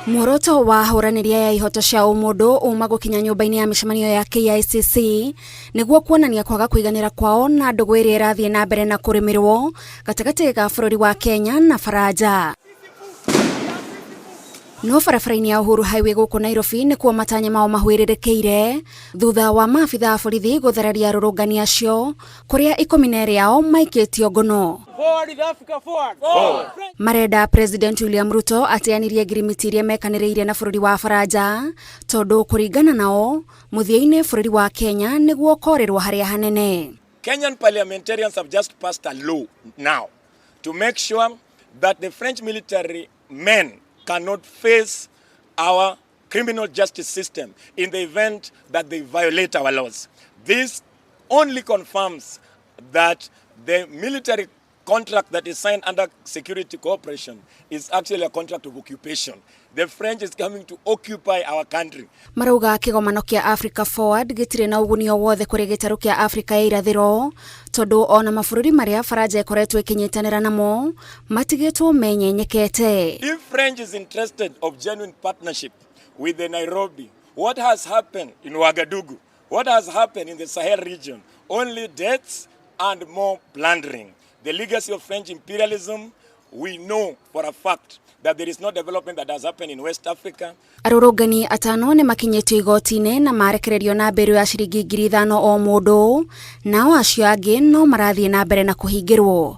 Muoroto wa ahũranĩri ya ihooto cia ũmũndũ uma gũkinya nyũmba-inĩ ya mĩcemanio ya KICC nĩguo kuonania kwaga kũiganĩra kwao na ndũgũ ĩrĩa ĩrathiĩ na mbere na kũrĩmĩrwo gatagatĩ ga bũrũri wa Kenya na Faranja. No barabara-inĩ ya Uhuru Highway gũkũ Nairobi nĩkuo matanya mao mahuĩrĩrĩkĩire thutha wa maabitha a borithi gũthararia arũrũngani acio kũrĩa 12 ao maikĩtio ngono. Marenda President William Ruto ateanirie ngirimiti iria mekanĩrĩire na bũrũri wa Faranja tondũ kũringana nao mũthia-inĩ bũrũri wa Kenya nĩguo korĩrwo harĩa hanene. Kenyan parliamentarians have just passed a law now to make sure that the French military men cannot face our criminal justice system in the event that they violate our laws. This only confirms that the military contract that is signed under security cooperation is actually a contract of occupation. The French is coming to occupy our country. Marauga kĩgomano kĩa Africa Forward gĩtirĩ na ũguni o wothe kũrĩ gĩtarũ kĩa Africa ya irathĩro tondũ ona mabũrũri marĩa Faranja ĩkoretwo ĩkĩnyitanĩra namo matigĩtwo menyenyekete. If French is interested of genuine partnership with the Nairobi, what has happened in Ouagadougou? What has happened in the Sahel region? Only deaths and more plundering. The legacy of French imperialism, we know for a fact that there is no development that has happened in West Africa. Arũrũngani atano nĩ makinyĩtio igoti-inĩ na marekererio na mbere ya ciringi 5,000 o mũndũ, nao acio angĩ no marathiĩ na mbere na kũhingĩrwo.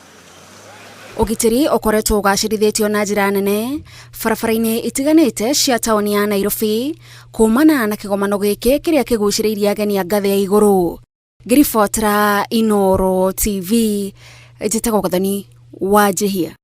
Ũgitĩri ũkoretwo ũgacĩrithĩtio na njĩra nene barabara-inĩ itiganĩte cia taũni ya Nairobi kumana na kĩgomano gĩkĩ kĩrĩa kĩgucĩrĩirie ageni a ngathĩ ya igũrũ. Ngiribotera Inooro TV, njĩtagwo Gathoni wa Jehia.